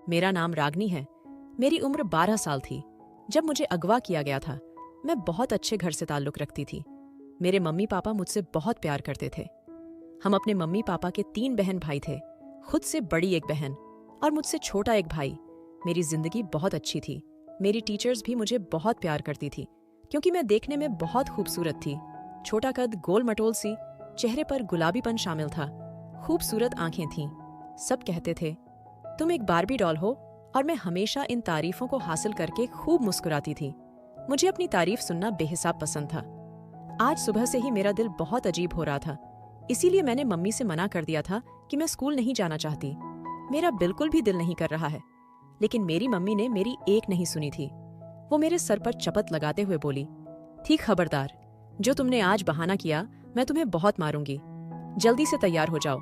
मेरा नाम रागनी है। मेरी उम्र 12 साल थी जब मुझे अगवा किया गया था। मैं बहुत अच्छे घर से ताल्लुक रखती थी। मेरे मम्मी पापा मुझसे बहुत प्यार करते थे। हम अपने मम्मी पापा के 3 बहन भाई थे, खुद से बड़ी एक बहन और मुझसे छोटा एक भाई। मेरी जिंदगी बहुत अच्छी थी। मेरी टीचर्स भी मुझे बहुत प्यार करती थी क्योंकि मैं देखने में बहुत खूबसूरत थी। छोटा कद, गोल मटोल सी, चेहरे पर गुलाबीपन शामिल था, खूबसूरत आंखें थीं। सब कहते थे तुम एक बारबी डॉल हो, और मैं हमेशा इन तारीफों को हासिल करके खूब मुस्कुराती थी। मुझे अपनी तारीफ सुनना बेहिसाब पसंद था। आज सुबह से ही मेरा दिल बहुत अजीब हो रहा था, इसीलिए मैंने मम्मी से मना कर दिया था कि मैं स्कूल नहीं जाना चाहती। मेरा बिल्कुल भी दिल नहीं कर रहा है। लेकिन मेरी मम्मी ने मेरी एक नहीं सुनी थी। वो मेरे सर पर चपत लगाते हुए बोली, ठीक, खबरदार, जो तुमने आज बहाना किया मैं तुम्हें बहुत मारूंगी। जल्दी से तैयार हो जाओ,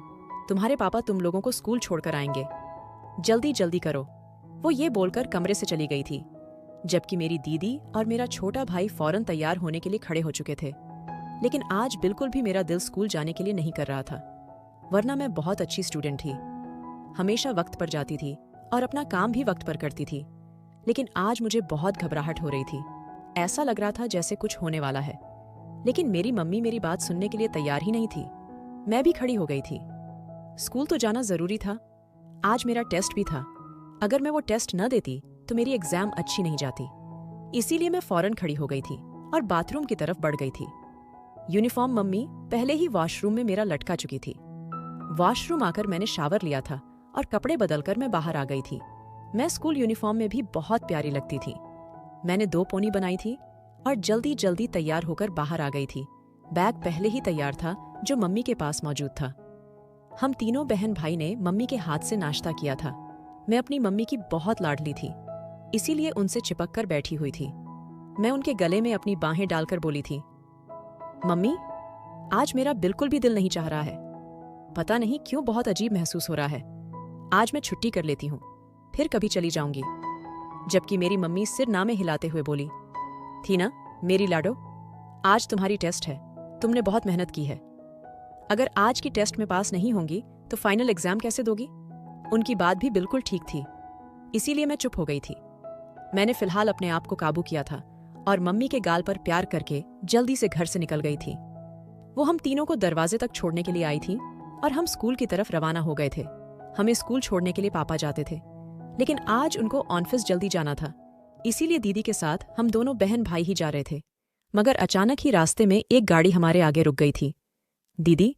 तुम्हारे पापा तुम लोगों को स्कूल छोड़कर आएंगे। जल्दी जल्दी करो। वो ये बोलकर कमरे से चली गई थी, जबकि मेरी दीदी और मेरा छोटा भाई फौरन तैयार होने के लिए खड़े हो चुके थे। लेकिन आज बिल्कुल भी मेरा दिल स्कूल जाने के लिए नहीं कर रहा था, वरना मैं बहुत अच्छी स्टूडेंट थी। हमेशा वक्त पर जाती थी और अपना काम भी वक्त पर करती थी। लेकिन आज मुझे बहुत घबराहट हो रही थी। ऐसा लग रहा था जैसे कुछ होने वाला है। लेकिन मेरी मम्मी मेरी बात सुनने के लिए तैयार ही नहीं थी। मैं भी खड़ी हो गई थी। स्कूल तो जाना जरूरी था। आज मेरा टेस्ट भी था। अगर मैं वो टेस्ट न देती तो मेरी एग्जाम अच्छी नहीं जाती। इसीलिए मैं फौरन खड़ी हो गई थी और बाथरूम की तरफ बढ़ गई थी। यूनिफॉर्म मम्मी पहले ही वॉशरूम में मेरा लटका चुकी थी। वॉशरूम आकर मैंने शावर लिया था और कपड़े बदलकर मैं बाहर आ गई थी। मैं स्कूल यूनिफॉर्म में भी बहुत प्यारी लगती थी। मैंने 2 पोनी बनाई थी और जल्दी जल्दी तैयार होकर बाहर आ गई थी। बैग पहले ही तैयार था जो मम्मी के पास मौजूद था। हम तीनों बहन भाई ने मम्मी के हाथ से नाश्ता किया था। मैं अपनी मम्मी की बहुत लाडली थी, इसीलिए उनसे चिपक कर बैठी हुई थी। मैं उनके गले में अपनी बाहें डालकर बोली थी, मम्मी, आज मेरा बिल्कुल भी दिल नहीं चाह रहा है। पता नहीं क्यों बहुत अजीब महसूस हो रहा है। आज मैं छुट्टी कर लेती हूँ, फिर कभी चली जाऊंगी। जबकि मेरी मम्मी सिर नामे हिलाते हुए बोली, थी ना मेरी लाडो, आज तुम्हारी टेस्ट है, तुमने बहुत मेहनत की है। अगर आज की टेस्ट में पास नहीं होंगी तो फाइनल एग्जाम कैसे दोगी? उनकी बात भी बिल्कुल ठीक थी, इसीलिए मैं चुप हो गई थी। मैंने फिलहाल अपने आप को काबू किया था और मम्मी के गाल पर प्यार करके जल्दी से घर से निकल गई थी। वो हम तीनों को दरवाजे तक छोड़ने के लिए आई थी और हम स्कूल की तरफ रवाना हो गए थे। हमें स्कूल छोड़ने के लिए पापा जाते थे, लेकिन आज उनको ऑफिस जल्दी जाना था, इसीलिए दीदी के साथ हम दोनों बहन भाई ही जा रहे थे। मगर अचानक ही रास्ते में एक गाड़ी हमारे आगे रुक गई थी। दीदी,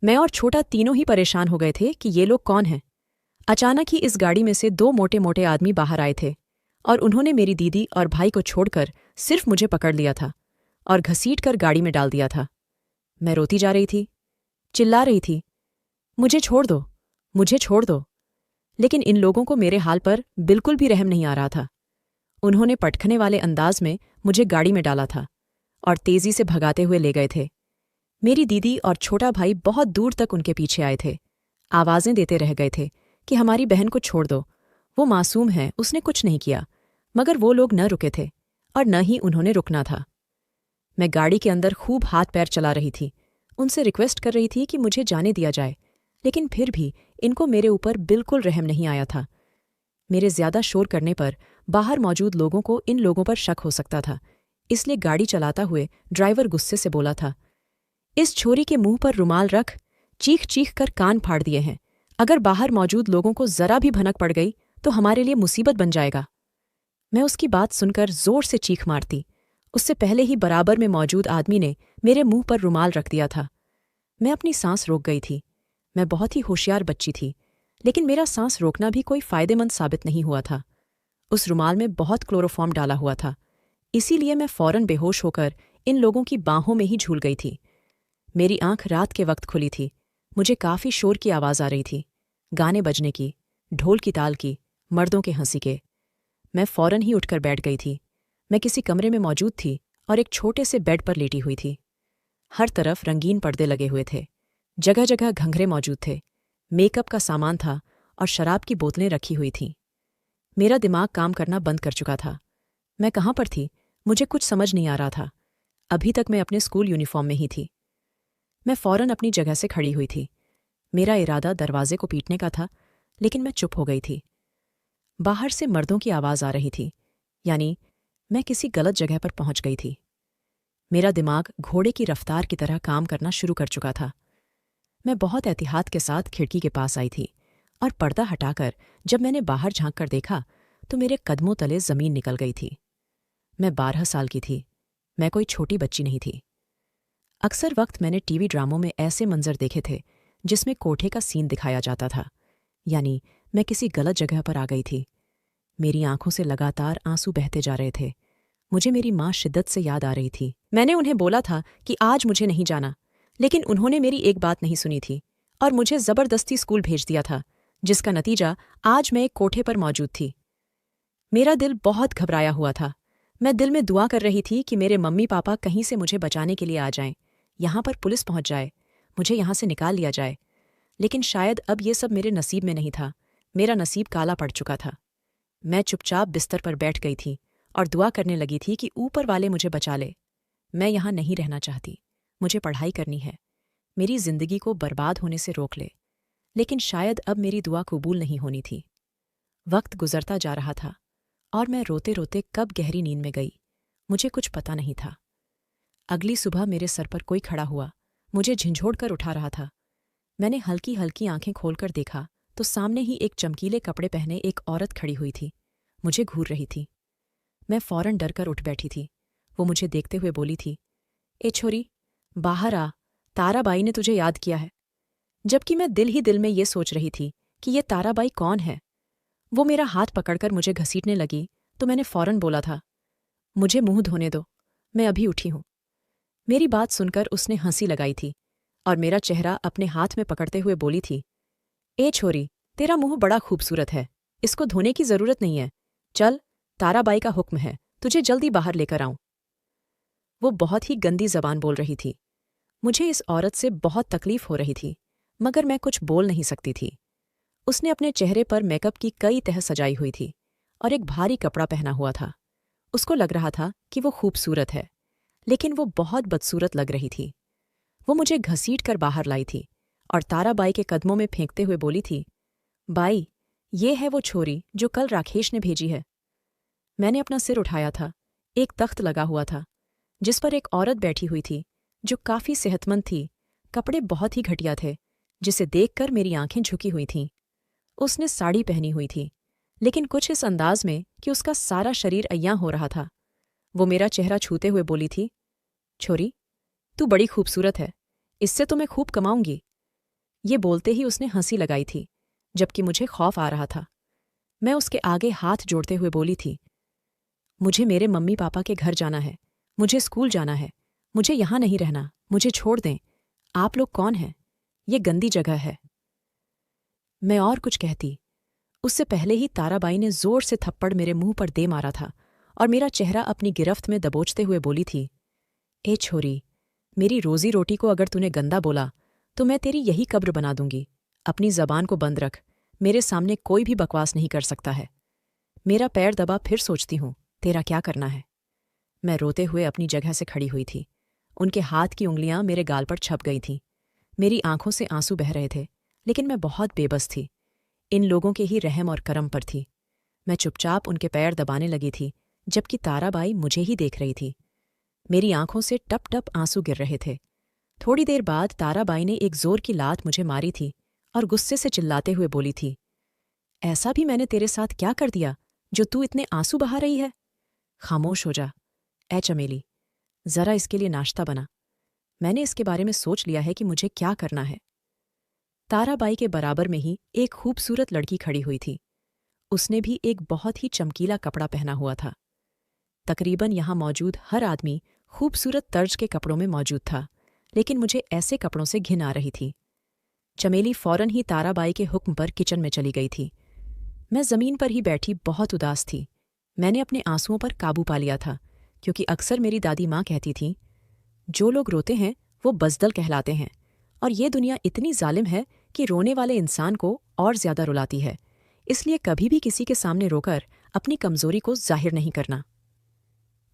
मैं और छोटा तीनों ही परेशान हो गए थे कि ये लोग कौन हैं। अचानक ही इस गाड़ी में से 2 मोटे मोटे आदमी बाहर आए थे और उन्होंने मेरी दीदी और भाई को छोड़कर सिर्फ मुझे पकड़ लिया था और घसीट कर गाड़ी में डाल दिया था। मैं रोती जा रही थी, चिल्ला रही थी, मुझे छोड़ दो, मुझे छोड़ दो। लेकिन इन लोगों को मेरे हाल पर बिल्कुल भी रहम नहीं आ रहा था। उन्होंने पटखने वाले अंदाज में मुझे गाड़ी में डाला था और तेजी से भगाते हुए ले गए थे। मेरी दीदी और छोटा भाई बहुत दूर तक उनके पीछे आए थे। आवाजें देते रह गए थे कि हमारी बहन को छोड़ दो, वो मासूम है, उसने कुछ नहीं किया। मगर वो लोग न रुके थे और न ही उन्होंने रुकना था। मैं गाड़ी के अंदर खूब हाथ पैर चला रही थी, उनसे रिक्वेस्ट कर रही थी कि मुझे जाने दिया जाए, लेकिन फिर भी इनको मेरे ऊपर बिल्कुल रहम नहीं आया था। मेरे ज्यादा शोर करने पर बाहर मौजूद लोगों को इन लोगों पर शक हो सकता था, इसलिए गाड़ी चलाता हुए ड्राइवर गुस्से से बोला था, इस छोरी के मुंह पर रुमाल रख, चीख चीख कर कान फाड़ दिए हैं। अगर बाहर मौजूद लोगों को जरा भी भनक पड़ गई तो हमारे लिए मुसीबत बन जाएगा। मैं उसकी बात सुनकर जोर से चीख मारती। उससे पहले ही बराबर में मौजूद आदमी ने मेरे मुंह पर रुमाल रख दिया था। मैं अपनी सांस रोक गई थी। मैं बहुत ही होशियार बच्ची थी, लेकिन मेरा सांस रोकना भी कोई फायदेमंद साबित नहीं हुआ था। उस रुमाल में बहुत क्लोरोफॉर्म डाला हुआ था, इसीलिए मैं फौरन बेहोश होकर इन लोगों की बाहों में ही झूल गई थी। मेरी आंख रात के वक्त खुली थी। मुझे काफी शोर की आवाज आ रही थी, गाने बजने की, ढोल की ताल की, मर्दों के हंसी के। मैं फौरन ही उठकर बैठ गई थी। मैं किसी कमरे में मौजूद थी और एक छोटे से बेड पर लेटी हुई थी। हर तरफ रंगीन पर्दे लगे हुए थे, जगह जगह घंघरे मौजूद थे, मेकअप का सामान था और शराब की बोतलें रखी हुई थीं। मेरा दिमाग काम करना बंद कर चुका था। मैं कहाँ पर थी, मुझे कुछ समझ नहीं आ रहा था। अभी तक मैं अपने स्कूल यूनिफॉर्म में ही थी। मैं फौरन अपनी जगह से खड़ी हुई थी। मेरा इरादा दरवाजे को पीटने का था, लेकिन मैं चुप हो गई थी। बाहर से मर्दों की आवाज़ आ रही थी, यानी मैं किसी गलत जगह पर पहुंच गई थी। मेरा दिमाग घोड़े की रफ्तार की तरह काम करना शुरू कर चुका था। मैं बहुत एहतियात के साथ खिड़की के पास आई थी और पर्दा हटाकर जब मैंने बाहर झांक कर देखा तो मेरे कदमों तले ज़मीन निकल गई थी। मैं 12 साल की थी। मैं कोई छोटी बच्ची नहीं थी। अक्सर वक्त मैंने टीवी ड्रामों में ऐसे मंजर देखे थे जिसमें कोठे का सीन दिखाया जाता था, यानी मैं किसी गलत जगह पर आ गई थी। मेरी आंखों से लगातार आंसू बहते जा रहे थे। मुझे मेरी माँ शिद्दत से याद आ रही थी। मैंने उन्हें बोला था कि आज मुझे नहीं जाना, लेकिन उन्होंने मेरी एक बात नहीं सुनी थी और मुझे ज़बरदस्ती स्कूल भेज दिया था, जिसका नतीजा आज मैं एक कोठे पर मौजूद थी। मेरा दिल बहुत घबराया हुआ था। मैं दिल में दुआ कर रही थी कि मेरे मम्मी पापा कहीं से मुझे बचाने के लिए आ जाएं, यहाँ पर पुलिस पहुंच जाए, मुझे यहाँ से निकाल लिया जाए। लेकिन शायद अब ये सब मेरे नसीब में नहीं था। मेरा नसीब काला पड़ चुका था। मैं चुपचाप बिस्तर पर बैठ गई थी और दुआ करने लगी थी कि ऊपर वाले मुझे बचा ले। मैं यहाँ नहीं रहना चाहती। मुझे पढ़ाई करनी है। मेरी जिंदगी को बर्बाद होने से रोक ले। लेकिन शायद अब मेरी दुआ कबूल नहीं होनी थी। वक्त गुजरता जा रहा था और मैं रोते रोते कब गहरी नींद में गई, मुझे कुछ पता नहीं था। अगली सुबह मेरे सर पर कोई खड़ा हुआ, मुझे झंझोड़ कर उठा रहा था। मैंने हल्की हल्की आंखें खोलकर देखा तो सामने ही एक चमकीले कपड़े पहने एक औरत खड़ी हुई थी। मुझे घूर रही थी। मैं फौरन डर कर उठ बैठी थी। वो मुझे देखते हुए बोली थी, ए छोरी, बाहर आ, ताराबाई ने तुझे याद किया है। जबकि मैं दिल ही दिल में ये सोच रही थी कि ये ताराबाई कौन है। वो मेरा हाथ पकड़कर मुझे घसीटने लगी तो मैंने फौरन बोला था, मुझे मुंह धोने दो, मैं अभी उठी हूं। मेरी बात सुनकर उसने हंसी लगाई थी और मेरा चेहरा अपने हाथ में पकड़ते हुए बोली थी, ए छोरी, तेरा मुंह बड़ा खूबसूरत है, इसको धोने की जरूरत नहीं है। चल, ताराबाई का हुक्म है, तुझे जल्दी बाहर लेकर आऊं। वो बहुत ही गंदी जबान बोल रही थी। मुझे इस औरत से बहुत तकलीफ हो रही थी, मगर मैं कुछ बोल नहीं सकती थी। उसने अपने चेहरे पर मेकअप की कई तह सजाई हुई थी और एक भारी कपड़ा पहना हुआ था। उसको लग रहा था कि वो खूबसूरत है, लेकिन वो बहुत बदसूरत लग रही थी। वो मुझे घसीट कर बाहर लाई थी और ताराबाई के कदमों में फेंकते हुए बोली थी, बाई, ये है वो छोरी जो कल राकेश ने भेजी है। मैंने अपना सिर उठाया था। एक तख्त लगा हुआ था जिस पर एक औरत बैठी हुई थी जो काफी सेहतमंद थी। कपड़े बहुत ही घटिया थे, जिसे देखकर मेरी आंखें झुकी हुई थीं। उसने साड़ी पहनी हुई थी, लेकिन कुछ इस अंदाज में कि उसका सारा शरीर अय्यां हो रहा था। वो मेरा चेहरा छूते हुए बोली थी, छोरी, तू बड़ी खूबसूरत है, इससे तो मैं खूब कमाऊंगी। ये बोलते ही उसने हंसी लगाई थी, जबकि मुझे खौफ आ रहा था। मैं उसके आगे हाथ जोड़ते हुए बोली थी, मुझे मेरे मम्मी पापा के घर जाना है, मुझे स्कूल जाना है, मुझे यहाँ नहीं रहना, मुझे छोड़ दें। आप लोग कौन हैं? ये गंदी जगह है। मैं और कुछ कहती, उससे पहले ही ताराबाई ने जोर से थप्पड़ मेरे मुंह पर दे मारा था और मेरा चेहरा अपनी गिरफ्त में दबोचते हुए बोली थी, ए छोरी, मेरी रोजी रोटी को अगर तूने गंदा बोला तो मैं तेरी यही कब्र बना दूंगी। अपनी जबान को बंद रख, मेरे सामने कोई भी बकवास नहीं कर सकता है। मेरा पैर दबा फिर सोचती हूँ, तेरा क्या करना है। मैं रोते हुए अपनी जगह से खड़ी हुई थी। उनके हाथ की उंगलियां मेरे गाल पर छप गई थीं। मेरी आंखों से आंसू बह रहे थे, लेकिन मैं बहुत बेबस थी। इन लोगों के ही रहम और करम पर थी। मैं चुपचाप उनके पैर दबाने लगी थी, जबकि ताराबाई मुझे ही देख रही थी। मेरी आंखों से टप टप आंसू गिर रहे थे। थोड़ी देर बाद ताराबाई ने एक जोर की लात मुझे मारी थी और गुस्से से चिल्लाते हुए बोली थी, ऐसा भी मैंने तेरे साथ क्या कर दिया जो तू इतने आंसू बहा रही है? खामोश हो जा। ए चमेली, जरा इसके लिए नाश्ता बना। मैंने इसके बारे में सोच लिया है कि मुझे क्या करना है। ताराबाई के बराबर में ही एक खूबसूरत लड़की खड़ी हुई थी। उसने भी एक बहुत ही चमकीला कपड़ा पहना हुआ था। तकरीबन यहाँ मौजूद हर आदमी खूबसूरत तर्ज के कपड़ों में मौजूद था, लेकिन मुझे ऐसे कपड़ों से घिन आ रही थी। चमेली फौरन ही ताराबाई के हुक्म पर किचन में चली गई थी। मैं जमीन पर ही बैठी बहुत उदास थी। मैंने अपने आंसुओं पर काबू पा लिया था, क्योंकि अक्सर मेरी दादी माँ कहती थी, जो लोग रोते हैं वो बज़दल कहलाते हैं, और ये दुनिया इतनी जालिम है कि रोने वाले इंसान को और ज्यादा रुलाती है। इसलिए कभी भी किसी के सामने रोकर अपनी कमजोरी को जाहिर नहीं करना।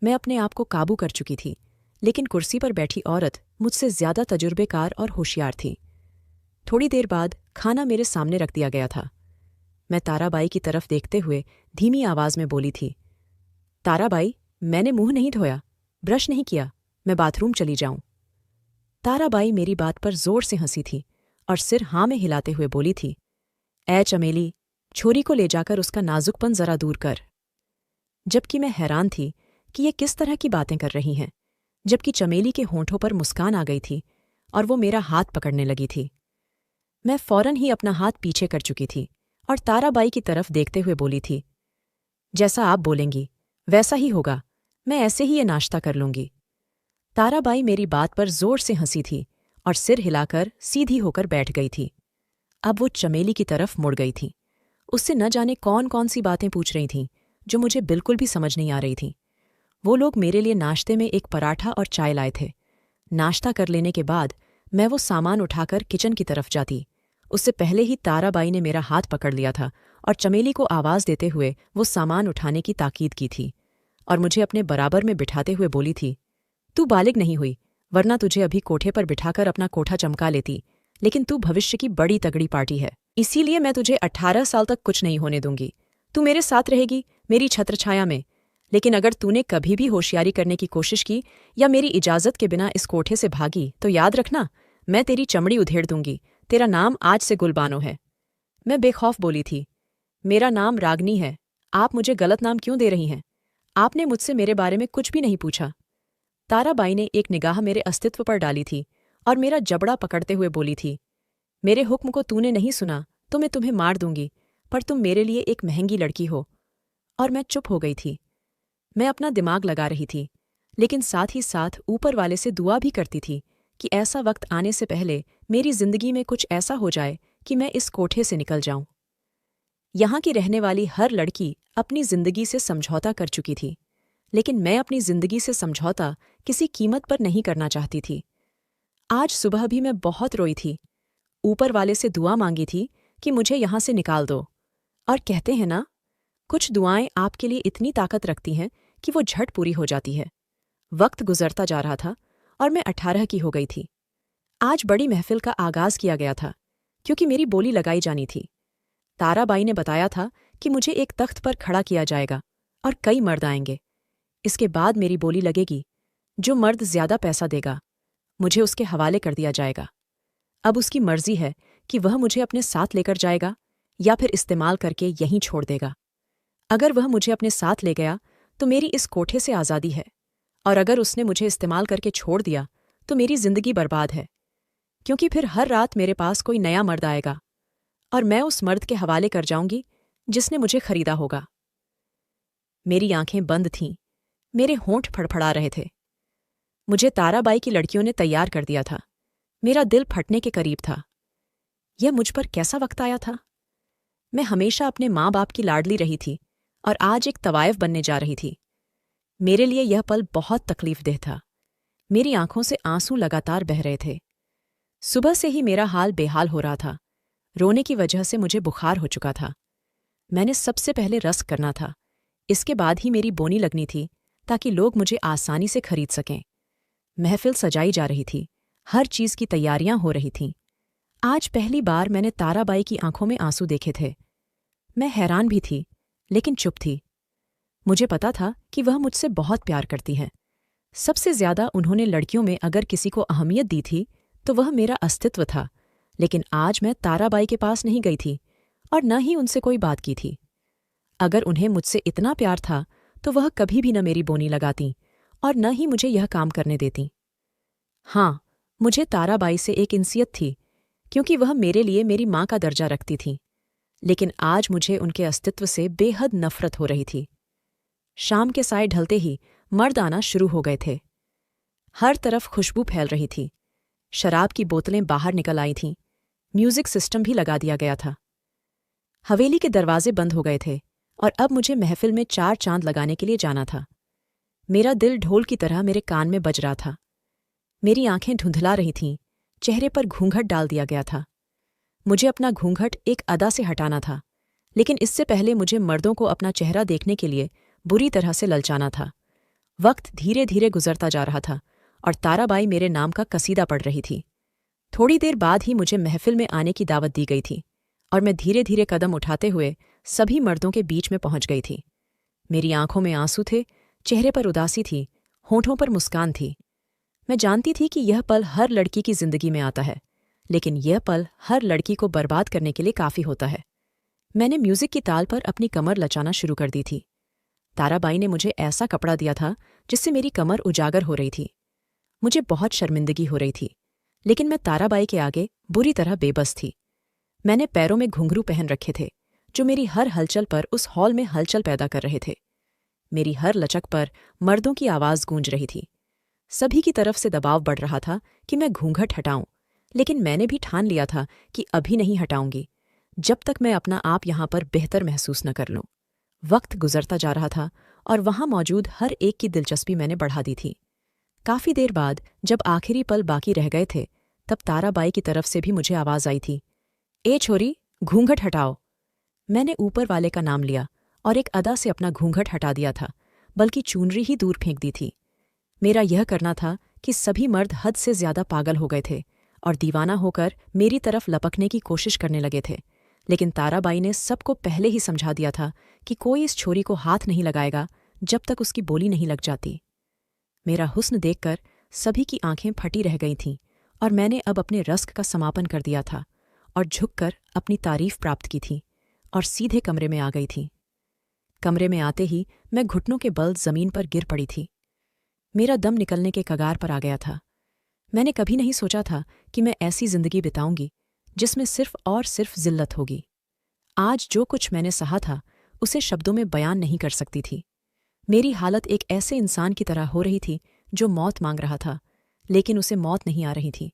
मैं अपने आप को काबू कर चुकी थी, लेकिन कुर्सी पर बैठी औरत मुझसे ज्यादा तजुर्बेकार और होशियार थी। थोड़ी देर बाद खाना मेरे सामने रख दिया गया था। मैं ताराबाई की तरफ देखते हुए धीमी आवाज में बोली थी। ताराबाई, मैंने मुंह नहीं धोया, ब्रश नहीं किया, मैं बाथरूम चली जाऊं। ताराबाई मेरी बात पर जोर से हंसी थी और सिर हाँ में हिलाते हुए बोली थी, ऐ चमेली, छोरी को ले जाकर उसका नाजुकपन जरा दूर कर। जबकि मैं हैरान थी कि ये किस तरह की बातें कर रही हैं, जबकि चमेली के होंठों पर मुस्कान आ गई थी और वो मेरा हाथ पकड़ने लगी थी। मैं फौरन ही अपना हाथ पीछे कर चुकी थी और ताराबाई की तरफ देखते हुए बोली थी, जैसा आप बोलेंगी वैसा ही होगा, मैं ऐसे ही ये नाश्ता कर लूंगी। ताराबाई मेरी बात पर जोर से हंसी थी और सिर हिलाकर सीधी होकर बैठ गई थी। अब वो चमेली की तरफ मुड़ गई थी। उससे न जाने कौन कौन सी बातें पूछ रही थीं जो मुझे बिल्कुल भी समझ नहीं आ रही थीं। वो लोग मेरे लिए नाश्ते में एक पराठा और चाय लाए थे। नाश्ता कर लेने के बाद मैं वो सामान उठाकर किचन की तरफ जाती। उससे पहले ही ताराबाई ने मेरा हाथ पकड़ लिया था और चमेली को आवाज देते हुए वो सामान उठाने की ताकीद की थी और मुझे अपने बराबर में बिठाते हुए बोली थी, तू बालिग नहीं हुई, वरना तुझे अभी कोठे पर बिठाकर अपना कोठा चमका लेती, लेकिन तू भविष्य की बड़ी तगड़ी पार्टी है, इसीलिए मैं तुझे 18 साल तक कुछ नहीं होने दूंगी। तू मेरे साथ रहेगी, मेरी छत्रछाया में, लेकिन अगर तूने कभी भी होशियारी करने की कोशिश की या मेरी इजाजत के बिना इस कोठे से भागी तो याद रखना, मैं तेरी चमड़ी उधेड़ दूंगी। तेरा नाम आज से गुलबानो है। मैं बेखौफ बोली थी, मेरा नाम रागनी है, आप मुझे गलत नाम क्यों दे रही हैं? आपने मुझसे मेरे बारे में कुछ भी नहीं पूछा। ताराबाई ने एक निगाह मेरे अस्तित्व पर डाली थी और मेरा जबड़ा पकड़ते हुए बोली थी, मेरे हुक्म को तूने नहीं सुना तो मैं तुम्हें मार दूंगी, पर तुम मेरे लिए एक महंगी लड़की हो। और मैं चुप हो गई थी। मैं अपना दिमाग लगा रही थी, लेकिन साथ ही साथ ऊपर वाले से दुआ भी करती थी कि ऐसा वक्त आने से पहले मेरी जिंदगी में कुछ ऐसा हो जाए कि मैं इस कोठे से निकल जाऊं। यहाँ की रहने वाली हर लड़की अपनी जिंदगी से समझौता कर चुकी थी, लेकिन मैं अपनी जिंदगी से समझौता किसी कीमत पर नहीं करना चाहती थी। आज सुबह भी मैं बहुत रोई थी, ऊपर वाले से दुआ मांगी थी कि मुझे यहां से निकाल दो। और कहते हैं ना, कुछ दुआएं आपके लिए इतनी ताकत रखती हैं कि वो झट पूरी हो जाती है। वक्त गुजरता जा रहा था और मैं 18 की हो गई थी। आज बड़ी महफिल का आगाज किया गया था, क्योंकि मेरी बोली लगाई जानी थी। ताराबाई ने बताया था कि मुझे एक तख्त पर खड़ा किया जाएगा और कई मर्द आएंगे। इसके बाद मेरी बोली लगेगी, जो मर्द ज्यादा पैसा देगा मुझे उसके हवाले कर दिया जाएगा। अब उसकी मर्जी है कि वह मुझे अपने साथ लेकर जाएगा या फिर इस्तेमाल करके यहीं छोड़ देगा। अगर वह मुझे अपने साथ ले गया तो मेरी इस कोठे से आज़ादी है, और अगर उसने मुझे इस्तेमाल करके छोड़ दिया तो मेरी जिंदगी बर्बाद है, क्योंकि फिर हर रात मेरे पास कोई नया मर्द आएगा और मैं उस मर्द के हवाले कर जाऊंगी जिसने मुझे खरीदा होगा। मेरी आंखें बंद थीं, मेरे होंठ फड़फड़ा रहे थे। मुझे ताराबाई की लड़कियों ने तैयार कर दिया था। मेरा दिल फटने के करीब था। यह मुझ पर कैसा वक्त आया था? मैं हमेशा अपने माँ बाप की लाडली रही थी और आज एक तवायफ बनने जा रही थी। मेरे लिए यह पल बहुत तकलीफदेह था। मेरी आंखों से आंसू लगातार बह रहे थे। सुबह से ही मेरा हाल बेहाल हो रहा था। रोने की वजह से मुझे बुखार हो चुका था। मैंने सबसे पहले रस्क करना था, इसके बाद ही मेरी बोनी लगनी थी ताकि लोग मुझे आसानी से खरीद सकें। महफिल सजाई जा रही थी, हर चीज की तैयारियां हो रही थीं। आज पहली बार मैंने ताराबाई की आंखों में आंसू देखे थे। मैं हैरान भी थी, लेकिन चुप थी। मुझे पता था कि वह मुझसे बहुत प्यार करती हैं। सबसे ज्यादा उन्होंने लड़कियों में अगर किसी को अहमियत दी थी तो वह मेरा अस्तित्व था। लेकिन आज मैं ताराबाई के पास नहीं गई थी और न ही उनसे कोई बात की थी। अगर उन्हें मुझसे इतना प्यार था तो वह कभी भी न मेरी बोनी लगाती और न ही मुझे यह काम करने देती। हाँ, मुझे ताराबाई से एक इंसियत थी, क्योंकि वह मेरे लिए मेरी माँ का दर्जा रखती थीं, लेकिन आज मुझे उनके अस्तित्व से बेहद नफरत हो रही थी। शाम के साए ढलते ही मर्द आना शुरू हो गए थे। हर तरफ खुशबू फैल रही थी। शराब की बोतलें बाहर निकल आई थीं। म्यूजिक सिस्टम भी लगा दिया गया था। हवेली के दरवाजे बंद हो गए थे और अब मुझे महफिल में 4 चांद लगाने के लिए जाना था। मेरा दिल ढोल की तरह मेरे कान में बज रहा था। मेरी आंखें धुंधला रही थीं, चेहरे पर घूंघट डाल दिया गया था। मुझे अपना घूंघट एक अदा से हटाना था, लेकिन इससे पहले मुझे मर्दों को अपना चेहरा देखने के लिए बुरी तरह से ललचाना था। वक्त धीरे धीरे गुजरता जा रहा था और ताराबाई मेरे नाम का कसीदा पढ़ रही थी। थोड़ी देर बाद ही मुझे महफिल में आने की दावत दी गई थी और मैं धीरे धीरे कदम उठाते हुए सभी मर्दों के बीच में पहुंच गई थी। मेरी आंखों में आंसू थे, चेहरे पर उदासी थी, होठों पर मुस्कान थी। मैं जानती थी कि यह पल हर लड़की की जिंदगी में आता है, लेकिन यह पल हर लड़की को बर्बाद करने के लिए काफी होता है। मैंने म्यूजिक की ताल पर अपनी कमर लचाना शुरू कर दी थी। ताराबाई ने मुझे ऐसा कपड़ा दिया था जिससे मेरी कमर उजागर हो रही थी। मुझे बहुत शर्मिंदगी हो रही थी, लेकिन मैं ताराबाई के आगे बुरी तरह बेबस थी। मैंने पैरों में घुंघरू पहन रखे थे जो मेरी हर हलचल पर उस हॉल में हलचल पैदा कर रहे थे। मेरी हर लचक पर मर्दों की आवाज गूंज रही थी। सभी की तरफ से दबाव बढ़ रहा था कि मैं घूंघट हटाऊं, लेकिन मैंने भी ठान लिया था कि अभी नहीं हटाऊंगी जब तक मैं अपना आप यहां पर बेहतर महसूस न कर लूं। वक्त गुजरता जा रहा था और वहां मौजूद हर एक की दिलचस्पी मैंने बढ़ा दी थी। काफी देर बाद जब आखिरी पल बाकी रह गए थे, तब ताराबाई की तरफ से भी मुझे आवाज आई थी, ए छोरी, घूंघट हटाओ। मैंने ऊपर वाले का नाम लिया और एक अदा से अपना घूंघट हटा दिया था, बल्कि चुनरी ही दूर फेंक दी थी। मेरा यह करना था कि सभी मर्द हद से ज्यादा पागल हो गए थे और दीवाना होकर मेरी तरफ लपकने की कोशिश करने लगे थे, लेकिन ताराबाई ने सबको पहले ही समझा दिया था कि कोई इस छोरी को हाथ नहीं लगाएगा जब तक उसकी बोली नहीं लग जाती। मेरा हुस्न देखकर सभी की आंखें फटी रह गई थीं और मैंने अब अपने रस्क का समापन कर दिया था और झुककर अपनी तारीफ प्राप्त की थी और सीधे कमरे में आ गई थी। कमरे में आते ही मैं घुटनों के बल जमीन पर गिर पड़ी थी। मेरा दम निकलने के कगार पर आ गया था। मैंने कभी नहीं सोचा था कि मैं ऐसी जिंदगी बिताऊंगी जिसमें सिर्फ और सिर्फ जिल्लत होगी। आज जो कुछ मैंने सहा था उसे शब्दों में बयान नहीं कर सकती थी। मेरी हालत एक ऐसे इंसान की तरह हो रही थी जो मौत मांग रहा था, लेकिन उसे मौत नहीं आ रही थी।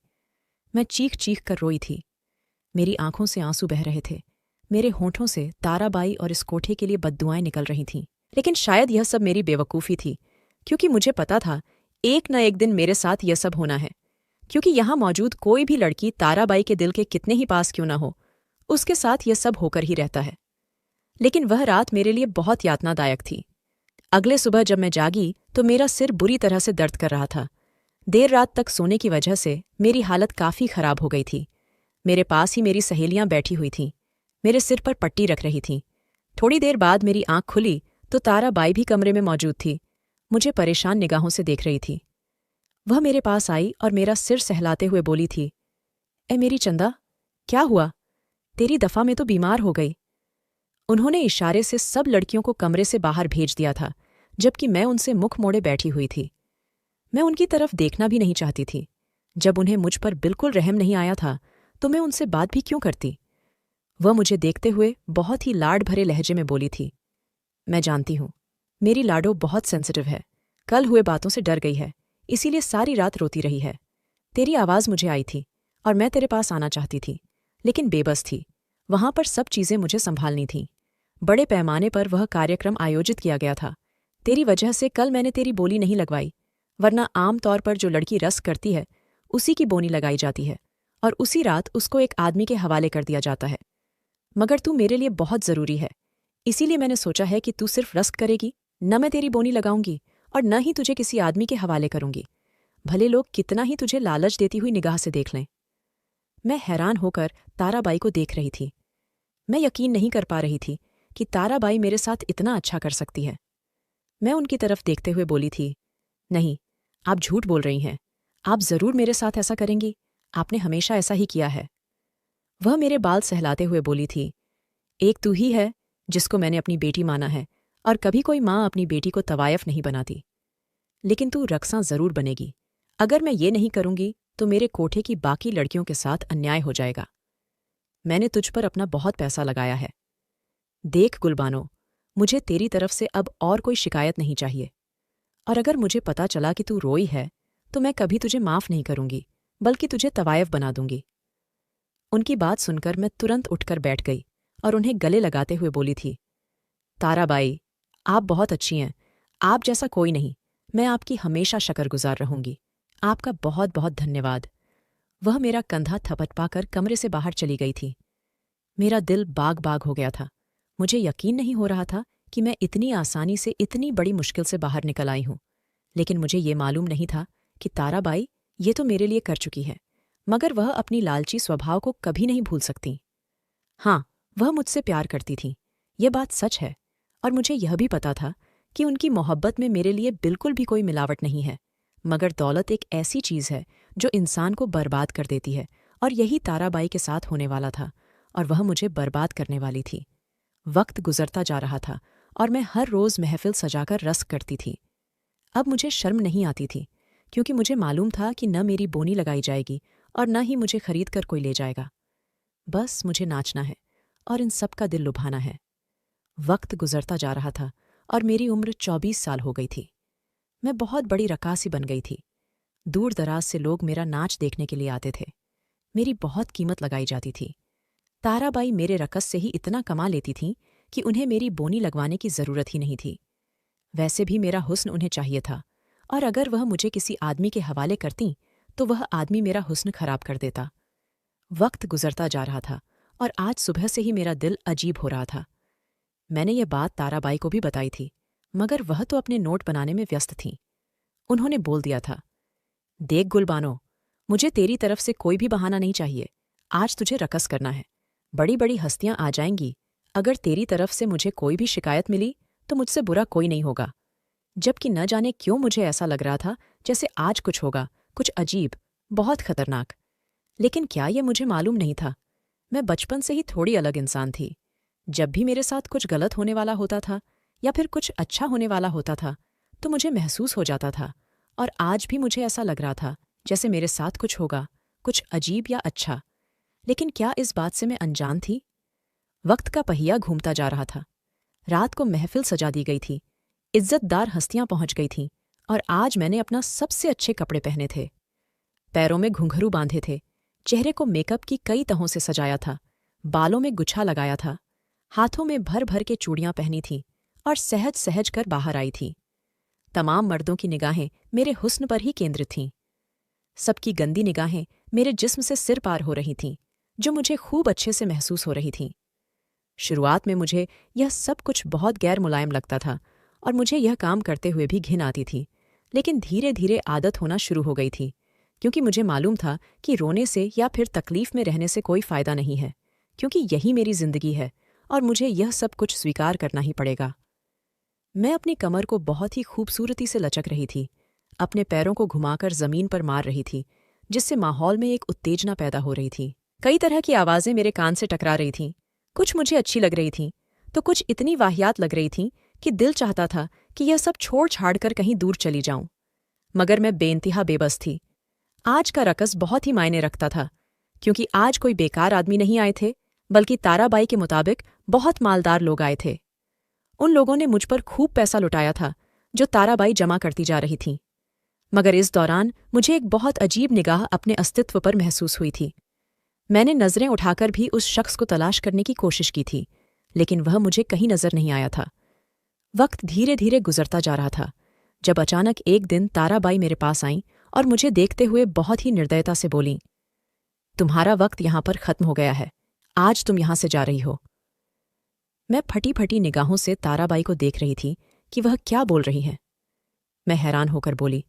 मैं चीख चीख कर रोई थी। मेरी आंखों से आंसू बह रहे थे। मेरे होठों से ताराबाई और इस कोठे के लिए बद्दुआएं निकल रही थीं। लेकिन शायद यह सब मेरी बेवकूफ़ी थी, क्योंकि मुझे पता था एक न एक दिन मेरे साथ यह सब होना है। क्योंकि यहां मौजूद कोई भी लड़की ताराबाई के दिल के कितने ही पास क्यों न हो, उसके साथ यह सब होकर ही रहता है। लेकिन वह रात मेरे लिए बहुत यातनादायक थी। अगले सुबह जब मैं जागी तो मेरा सिर बुरी तरह से दर्द कर रहा था। देर रात तक सोने की वजह से मेरी हालत काफ़ी खराब हो गई थी। मेरे पास ही मेरी सहेलियां बैठी हुई थीं, मेरे सिर पर पट्टी रख रही थीं। थोड़ी देर बाद मेरी आंख खुली तो ताराबाई भी कमरे में मौजूद थी। मुझे परेशान निगाहों से देख रही थी। वह मेरे पास आई और मेरा सिर सहलाते हुए बोली थी, ए मेरी चंदा, क्या हुआ? तेरी दफा में तो बीमार हो गई। उन्होंने इशारे से सब लड़कियों को कमरे से बाहर भेज दिया था, जबकि मैं उनसे मुख मोड़े बैठी हुई थी। मैं उनकी तरफ देखना भी नहीं चाहती थी। जब उन्हें मुझ पर बिल्कुल रहम नहीं आया था तो मैं उनसे बात भी क्यों करती? वह मुझे देखते हुए बहुत ही लाड भरे लहजे में बोली थी, मैं जानती हूं, मेरी लाडो बहुत सेंसिटिव है, कल हुए बातों से डर गई है, इसीलिए सारी रात रोती रही है। तेरी आवाज़ मुझे आई थी और मैं तेरे पास आना चाहती थी, लेकिन बेबस थी। वहां पर सब चीज़ें मुझे संभालनी थीं। बड़े पैमाने पर वह कार्यक्रम आयोजित किया गया था। तेरी वजह से कल मैंने तेरी बोली नहीं लगवाई, वरना आम तौर पर जो लड़की रस करती है उसी की बोनी लगाई जाती है और उसी रात उसको एक आदमी के हवाले कर दिया जाता है। मगर तू मेरे लिए बहुत ज़रूरी है, इसीलिए मैंने सोचा है कि तू सिर्फ रस्क करेगी, न मैं तेरी बोनी लगाऊंगी और न ही तुझे किसी आदमी के हवाले करूंगी, भले लोग कितना ही तुझे लालच देती हुई निगाह से देख लें। मैं हैरान होकर ताराबाई को देख रही थी। मैं यकीन नहीं कर पा रही थी कि ताराबाई मेरे साथ इतना अच्छा कर सकती है। मैं उनकी तरफ देखते हुए बोली थी, नहीं, आप झूठ बोल रही हैं, आप ज़रूर मेरे साथ ऐसा करेंगी, आपने हमेशा ऐसा ही किया है। वह मेरे बाल सहलाते हुए बोली थी, एक तू ही है जिसको मैंने अपनी बेटी माना है और कभी कोई माँ अपनी बेटी को तवायफ नहीं बनाती। लेकिन तू रक्सा ज़रूर बनेगी। अगर मैं ये नहीं करूंगी तो मेरे कोठे की बाकी लड़कियों के साथ अन्याय हो जाएगा। मैंने तुझ पर अपना बहुत पैसा लगाया है। देख गुलबानो, मुझे तेरी तरफ से अब और कोई शिकायत नहीं चाहिए, और अगर मुझे पता चला कि तू रोई है तो मैं कभी तुझे माफ़ नहीं करूंगी, बल्कि तुझे तवायफ बना दूंगी। उनकी बात सुनकर मैं तुरंत उठकर बैठ गई और उन्हें गले लगाते हुए बोली थी, ताराबाई, आप बहुत अच्छी हैं, आप जैसा कोई नहीं, मैं आपकी हमेशा शकरगुजार रहूंगी। आपका बहुत बहुत धन्यवाद। वह मेरा कंधा थपथ पाकर कमरे से बाहर चली गई थी। मेरा दिल बाग बाग हो गया था। मुझे यकीन नहीं हो रहा था कि मैं इतनी आसानी से इतनी बड़ी मुश्किल से बाहर निकल आई हूं, लेकिन मुझे ये मालूम नहीं था कि ताराबाई ये तो मेरे लिए कर चुकी है, मगर वह अपनी लालची स्वभाव को कभी नहीं भूल सकती। हाँ, वह मुझसे प्यार करती थीं, यह बात सच है, और मुझे यह भी पता था कि उनकी मोहब्बत में मेरे लिए बिल्कुल भी कोई मिलावट नहीं है। मगर दौलत एक ऐसी चीज़ है जो इंसान को बर्बाद कर देती है, और यही ताराबाई के साथ होने वाला था, और वह मुझे बर्बाद करने वाली थी। वक्त गुजरता जा रहा था और मैं हर रोज़ महफिल सजाकर रस्क करती थी। अब मुझे शर्म नहीं आती थी, क्योंकि मुझे मालूम था कि न मेरी बोनी लगाई जाएगी और न ही मुझे खरीद कर कोई ले जाएगा। बस मुझे नाचना है और इन सब का दिल लुभाना है। वक्त गुजरता जा रहा था और मेरी उम्र 24 साल हो गई थी। मैं बहुत बड़ी रकासी बन गई थी। दूर दराज से लोग मेरा नाच देखने के लिए आते थे। मेरी बहुत कीमत लगाई जाती थी। ताराबाई मेरे रकस से ही इतना कमा लेती थीं कि उन्हें मेरी बोनी लगवाने की ज़रूरत ही नहीं थी। वैसे भी मेरा हुस्न उन्हें चाहिए था, और अगर वह मुझे किसी आदमी के हवाले करतीं तो वह आदमी मेरा हुस्न खराब कर देता। वक्त गुजरता जा रहा था और आज सुबह से ही मेरा दिल अजीब हो रहा था। मैंने ये बात ताराबाई को भी बताई थी, मगर वह तो अपने नोट बनाने में व्यस्त थीं। उन्होंने बोल दिया था, देख गुलबानो, मुझे तेरी तरफ से कोई भी बहाना नहीं चाहिए। आज तुझे रकस करना है। बड़ी बड़ी हस्तियां आ जाएंगी। अगर तेरी तरफ से मुझे कोई भी शिकायत मिली तो मुझसे बुरा कोई नहीं होगा। जबकि न जाने क्यों मुझे ऐसा लग रहा था जैसे आज कुछ होगा, कुछ अजीब, बहुत खतरनाक। लेकिन क्या यह मुझे मालूम नहीं था? मैं बचपन से ही थोड़ी अलग इंसान थी। जब भी मेरे साथ कुछ गलत होने वाला होता था या फिर कुछ अच्छा होने वाला होता था तो मुझे महसूस हो जाता था, और आज भी मुझे ऐसा लग रहा था जैसे मेरे साथ कुछ होगा, कुछ अजीब या अच्छा। लेकिन क्या इस बात से मैं अनजान थी? वक्त का पहिया घूमता जा रहा था। रात को महफिल सजा दी गई थी। इज्जतदार हस्तियां पहुंच गई थीं, और आज मैंने अपना सबसे अच्छे कपड़े पहने थे। पैरों में घुंघरू बांधे थे, चेहरे को मेकअप की कई तहों से सजाया था, बालों में गुच्छा लगाया था, हाथों में भर भर के चूड़ियां पहनी थीं और सहज सहज कर बाहर आई थी। तमाम मर्दों की निगाहें मेरे हुस्न पर ही केंद्रित थीं। सबकी गंदी निगाहें मेरे जिस्म से सिर पार हो रही थीं, जो मुझे खूब अच्छे से महसूस हो रही थीं। शुरुआत में मुझे यह सब कुछ बहुत गैर मुलायम लगता था और मुझे यह काम करते हुए भी घिन आती थी, लेकिन धीरे धीरे आदत होना शुरू हो गई थी, क्योंकि मुझे मालूम था कि रोने से या फिर तकलीफ में रहने से कोई फ़ायदा नहीं है, क्योंकि यही मेरी ज़िंदगी है और मुझे यह सब कुछ स्वीकार करना ही पड़ेगा। मैं अपनी कमर को बहुत ही खूबसूरती से लचक रही थी, अपने पैरों को घुमाकर ज़मीन पर मार रही थी, जिससे माहौल में एक उत्तेजना पैदा हो रही थी। कई तरह की आवाज़ें मेरे कान से टकरा रही थीं। कुछ मुझे अच्छी लग रही थीं, तो कुछ इतनी वाहियात लग रही थीं कि दिल चाहता था कि यह सब छोड़ छाड़ कर कहीं दूर चली जाऊं। मगर मैं बेइंतहा बेबस थी। आज का रकस बहुत ही मायने रखता था, क्योंकि आज कोई बेकार आदमी नहीं आए थे, बल्कि ताराबाई के मुताबिक बहुत मालदार लोग आए थे। उन लोगों ने मुझ पर खूब पैसा लुटाया था, जो ताराबाई जमा करती जा रही थीं। मगर इस दौरान मुझे एक बहुत अजीब निगाह अपने अस्तित्व पर महसूस हुई थी। मैंने नज़रें उठाकर भी उस शख्स को तलाश करने की कोशिश की थी, लेकिन वह मुझे कहीं नज़र नहीं आया था। वक्त धीरे धीरे गुजरता जा रहा था, जब अचानक एक दिन ताराबाई मेरे पास आईं और मुझे देखते हुए बहुत ही निर्दयता से बोलीं, तुम्हारा वक्त यहाँ पर खत्म हो गया है, आज तुम यहाँ से जा रही हो। मैं फटी फटी निगाहों से ताराबाई को देख रही थी कि वह क्या बोल रही हैं। मैं हैरान होकर बोली,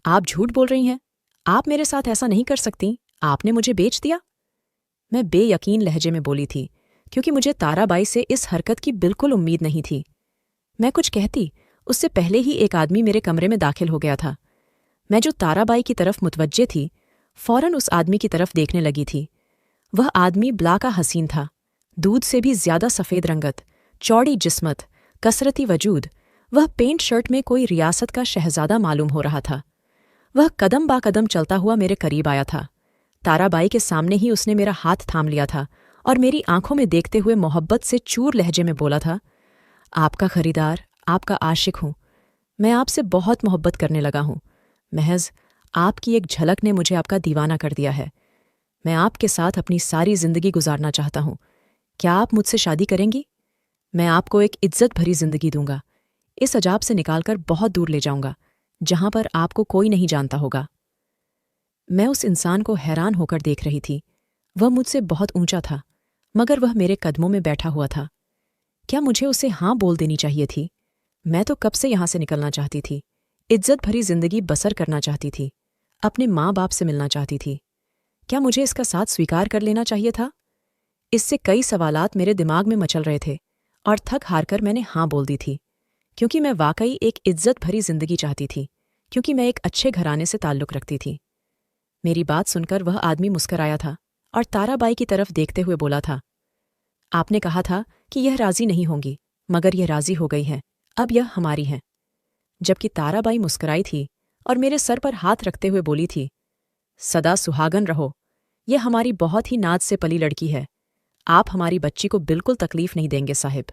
आप झूठ बोल रही हैं, आप मेरे साथ ऐसा नहीं कर सकती, आपने मुझे बेच दिया। मैं बेयकीन लहजे में बोली थी, क्योंकि मुझे ताराबाई से इस हरकत की बिल्कुल उम्मीद नहीं थी। मैं कुछ कहती उससे पहले ही एक आदमी मेरे कमरे में दाखिल हो गया था। मैं जो ताराबाई की तरफ मुतवज्जे थी, फौरन उस आदमी की तरफ देखने लगी थी। वह आदमी ब्ला का हसीन था, दूध से भी ज्यादा सफ़ेद रंगत, चौड़ी जिस्मत, कसरती वजूद। वह पेंट शर्ट में कोई रियासत का शहजादा मालूम हो रहा था। वह कदम बा कदम चलता हुआ मेरे करीब आया था। ताराबाई के सामने ही उसने मेरा हाथ थाम लिया था और मेरी आंखों में देखते हुए मोहब्बत से चूर लहजे में बोला था, आपका खरीदार, आपका आशिक हूँ। मैं आपसे बहुत मोहब्बत करने लगा हूँ। महज आपकी एक झलक ने मुझे आपका दीवाना कर दिया है। मैं आपके साथ अपनी सारी जिंदगी गुजारना चाहता हूँ। क्या आप मुझसे शादी करेंगी? मैं आपको एक इज्जत भरी जिंदगी दूंगा। इस अजाब से निकालकर बहुत दूर ले जाऊंगा, जहां पर आपको कोई नहीं जानता होगा। मैं उस इंसान को हैरान होकर देख रही थी। वह मुझसे बहुत ऊंचा था, मगर वह मेरे कदमों में बैठा हुआ था। क्या मुझे उसे हाँ बोल देनी चाहिए थी? मैं तो कब से यहां से निकलना चाहती थी, इज्जत भरी जिंदगी बसर करना चाहती थी, अपने माँ बाप से मिलना चाहती थी। क्या मुझे इसका साथ स्वीकार कर लेना चाहिए था? इससे कई सवालात मेरे दिमाग में मचल रहे थे और थक हार कर मैंने हाँ बोल दी थी, क्योंकि मैं वाकई एक इज्जत भरी जिंदगी चाहती थी, क्योंकि मैं एक अच्छे घराने से ताल्लुक रखती थी। मेरी बात सुनकर वह आदमी मुस्कराया था और ताराबाई की तरफ देखते हुए बोला था, आपने कहा था कि यह राजी नहीं होंगी, मगर यह राजी हो गई है, अब यह हमारी है। जबकि ताराबाई मुस्कराई थी और मेरे सर पर हाथ रखते हुए बोली थी, सदा सुहागन रहो, यह हमारी बहुत ही नाज से पली लड़की है, आप हमारी बच्ची को बिल्कुल तकलीफ नहीं देंगे साहिब।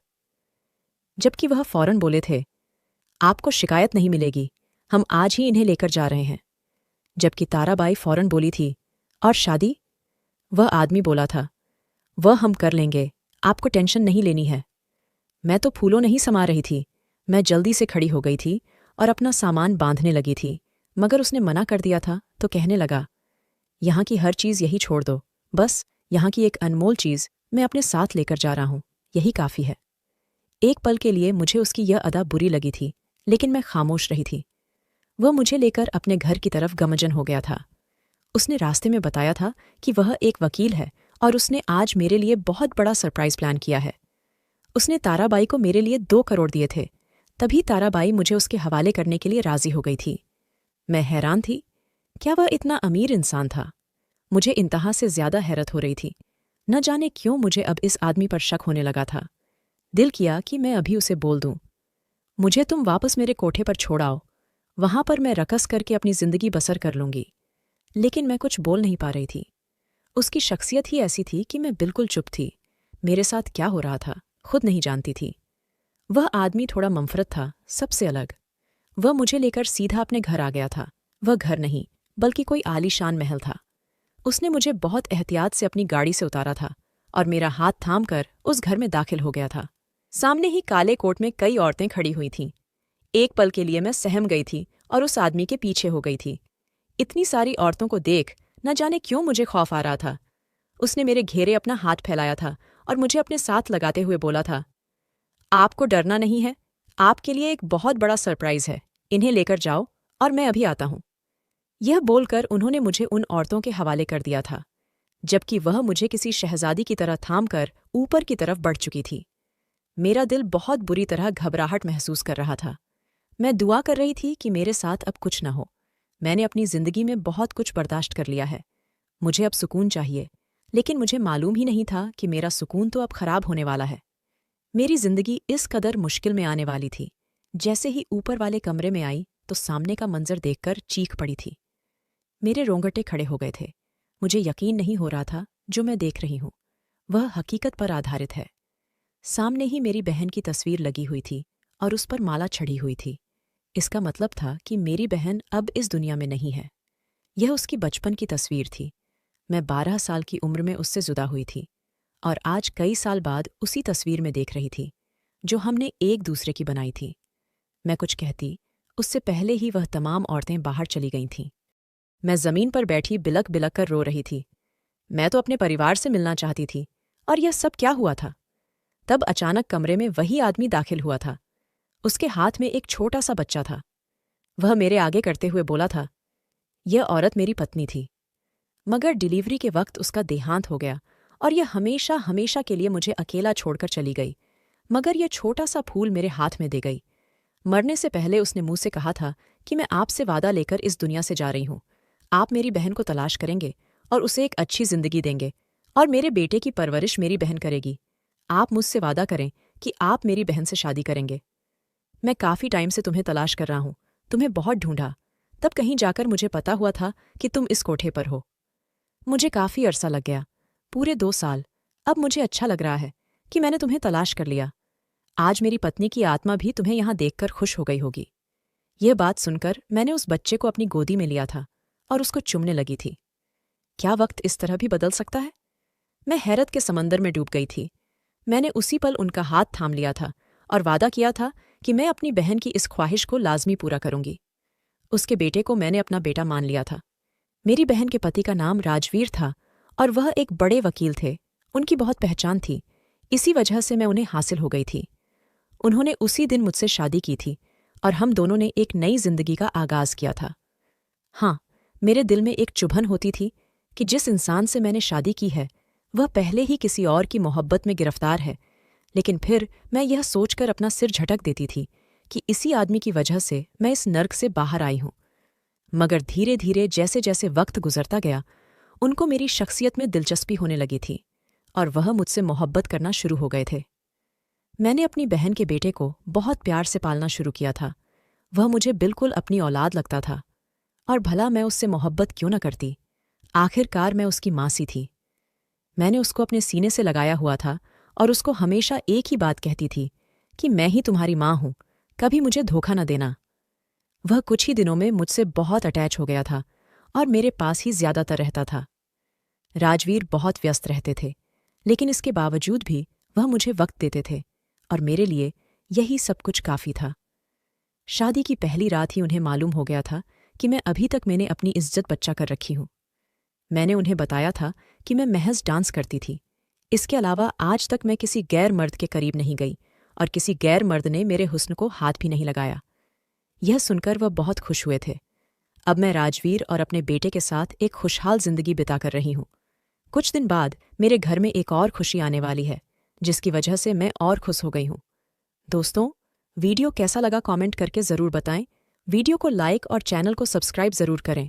जबकि वह फौरन बोले थे, आपको शिकायत नहीं मिलेगी, हम आज ही इन्हें लेकर जा रहे हैं। जबकि ताराबाई फौरन बोली थी, और शादी? वह आदमी बोला था, वह हम कर लेंगे, आपको टेंशन नहीं लेनी है। मैं तो फूलों नहीं समा रही थी, मैं जल्दी से खड़ी हो गई थी और अपना सामान बांधने लगी थी, मगर उसने मना कर दिया था तो कहने लगा, यहाँ की हर चीज़ यही छोड़ दो, बस यहाँ की एक अनमोल चीज़ मैं अपने साथ लेकर जा रहा हूँ, यही काफ़ी है। एक पल के लिए मुझे उसकी यह अदा बुरी लगी थी, लेकिन मैं खामोश रही थी। वह मुझे लेकर अपने घर की तरफ गमजन हो गया था। उसने रास्ते में बताया था कि वह एक वकील है और उसने आज मेरे लिए बहुत बड़ा सरप्राइज प्लान किया है। उसने ताराबाई को मेरे लिए 2 करोड़ दिए थे, तभी ताराबाई मुझे उसके हवाले करने के लिए राजी हो गई थी। मैं हैरान थी, क्या वह इतना अमीर इंसान था? मुझे इंतहा से ज्यादा हैरत हो रही थी। न जाने क्यों मुझे अब इस आदमी पर शक होने लगा था। दिल किया कि मैं अभी उसे बोल दूं, मुझे तुम वापस मेरे कोठे पर छोड़ाओ, वहां पर मैं रकस करके अपनी जिंदगी बसर कर लूंगी। लेकिन मैं कुछ बोल नहीं पा रही थी। उसकी शख्सियत ही ऐसी थी कि मैं बिल्कुल चुप थी। मेरे साथ क्या हो रहा था खुद नहीं जानती थी। वह आदमी थोड़ा ममफरत था, सबसे अलग। वह मुझे लेकर सीधा अपने घर आ गया था। वह घर नहीं, बल्कि कोई आलीशान महल था। उसने मुझे बहुत एहतियात से अपनी गाड़ी से उतारा था और मेरा हाथ थाम कर उस घर में दाखिल हो गया था। सामने ही काले कोट में कई औरतें खड़ी हुई थीं। एक पल के लिए मैं सहम गई थी और उस आदमी के पीछे हो गई थी। इतनी सारी औरतों को देख न जाने क्यों मुझे खौफ आ रहा था। उसने मेरे घेरे अपना हाथ फैलाया था और मुझे अपने साथ लगाते हुए बोला था, आपको डरना नहीं है, आपके लिए एक बहुत बड़ा सरप्राइज है, इन्हें लेकर जाओ और मैं अभी आता हूं। यह बोलकर उन्होंने मुझे उन औरतों के हवाले कर दिया था, जबकि वह मुझे किसी शहजादी की तरह थाम कर ऊपर की तरफ बढ़ चुकी थी। मेरा दिल बहुत बुरी तरह घबराहट महसूस कर रहा था। मैं दुआ कर रही थी कि मेरे साथ अब कुछ न हो। मैंने अपनी जिंदगी में बहुत कुछ बर्दाश्त कर लिया है, मुझे अब सुकून चाहिए, लेकिन मुझे मालूम ही नहीं था कि मेरा सुकून तो अब खराब होने वाला है। मेरी जिंदगी इस कदर मुश्किल में आने वाली थी। जैसे ही ऊपर वाले कमरे में आई तो सामने का मंजर देखकर चीख पड़ी थी। मेरे रोंगटे खड़े हो गए थे। मुझे यकीन नहीं हो रहा था जो मैं देख रही हूं वह हकीकत पर आधारित है। सामने ही मेरी बहन की तस्वीर लगी हुई थी और उस पर माला चढ़ी हुई थी। इसका मतलब था कि मेरी बहन अब इस दुनिया में नहीं है। यह उसकी बचपन की तस्वीर थी। मैं 12 साल की उम्र में उससे जुदा हुई थी और आज कई साल बाद उसी तस्वीर में देख रही थी जो हमने एक दूसरे की बनाई थी। मैं कुछ कहती उससे पहले ही वह तमाम औरतें बाहर चली गई थीं। मैं जमीन पर बैठी बिलक बिलक कर रो रही थी। मैं तो अपने परिवार से मिलना चाहती थी और यह सब क्या हुआ था? तब अचानक कमरे में वही आदमी दाखिल हुआ था। उसके हाथ में एक छोटा सा बच्चा था। वह मेरे आगे करते हुए बोला था, यह औरत मेरी पत्नी थी, मगर डिलीवरी के वक्त उसका देहांत हो गया और यह हमेशा हमेशा के लिए मुझे अकेला छोड़कर चली गई। मगर यह छोटा सा फूल मेरे हाथ में दे गई। मरने से पहले उसने मुंह से कहा था कि मैं आपसे वादा लेकर इस दुनिया से जा रही हूं। आप मेरी बहन को तलाश करेंगे और उसे एक अच्छी जिंदगी देंगे और मेरे बेटे की परवरिश मेरी बहन करेगी। आप मुझसे वादा करें कि आप मेरी बहन से शादी करेंगे। मैं काफी टाइम से तुम्हें तलाश कर रहा हूं, तुम्हें बहुत ढूंढा, तब कहीं जाकर मुझे पता हुआ था कि तुम इस कोठे पर हो। मुझे काफी अरसा लग गया, पूरे 2 साल। अब मुझे अच्छा लग रहा है कि मैंने तुम्हें तलाश कर लिया। आज मेरी पत्नी की आत्मा भी तुम्हें यहां देखकर खुश हो गई होगी। यह बात सुनकर मैंने उस बच्चे को अपनी गोदी में लिया था और उसको चुमने लगी थी। क्या वक्त इस तरह भी बदल सकता है? मैं हैरत के समंदर में डूब गई थी। मैंने उसी पल उनका हाथ थाम लिया था और वादा किया था कि मैं अपनी बहन की इस ख्वाहिश को लाजमी पूरा करूंगी। उसके बेटे को मैंने अपना बेटा मान लिया था। मेरी बहन के पति का नाम राजवीर था और वह एक बड़े वकील थे। उनकी बहुत पहचान थी, इसी वजह से मैं उन्हें हासिल हो गई थी। उन्होंने उसी दिन मुझसे शादी की थी और हम दोनों ने एक नई जिंदगी का आगाज किया था। हाँ, मेरे दिल में एक चुभन होती थी कि जिस इंसान से मैंने शादी की है वह पहले ही किसी और की मोहब्बत में गिरफ्तार है, लेकिन फिर मैं यह सोचकर अपना सिर झटक देती थी कि इसी आदमी की वजह से मैं इस नर्क से बाहर आई हूं। मगर धीरे धीरे जैसे जैसे वक्त गुजरता गया, उनको मेरी शख्सियत में दिलचस्पी होने लगी थी और वह मुझसे मोहब्बत करना शुरू हो गए थे। मैंने अपनी बहन के बेटे को बहुत प्यार से पालना शुरू किया था। वह मुझे बिल्कुल अपनी औलाद लगता था, और भला मैं उससे मोहब्बत क्यों न करती। आखिरकार मैं उसकी माँ सी थी। मैंने उसको अपने सीने से लगाया हुआ था और उसको हमेशा एक ही बात कहती थी कि मैं ही तुम्हारी माँ हूं, कभी मुझे धोखा न देना। वह कुछ ही दिनों में मुझसे बहुत अटैच हो गया था और मेरे पास ही ज्यादातर रहता था। राजवीर बहुत व्यस्त रहते थे, लेकिन इसके बावजूद भी वह मुझे वक्त देते थे और मेरे लिए यही सब कुछ काफी था। शादी की पहली रात ही उन्हें मालूम हो गया था कि मैं अभी तक मैंने अपनी इज्जत बचा कर रखी हूं। मैंने उन्हें बताया था कि मैं महज डांस करती थी। इसके अलावा आज तक मैं किसी गैर मर्द के करीब नहीं गई और किसी गैर मर्द ने मेरे हुस्न को हाथ भी नहीं लगाया। यह सुनकर वह बहुत खुश हुए थे। अब मैं राजवीर और अपने बेटे के साथ एक खुशहाल जिंदगी बिताकर रही हूं। कुछ दिन बाद मेरे घर में एक और खुशी आने वाली है, जिसकी वजह से मैं और खुश हो गई हूं। दोस्तों, वीडियो कैसा लगा कमेंट करके ज़रूर बताएं। वीडियो को लाइक और चैनल को सब्सक्राइब ज़रूर करें।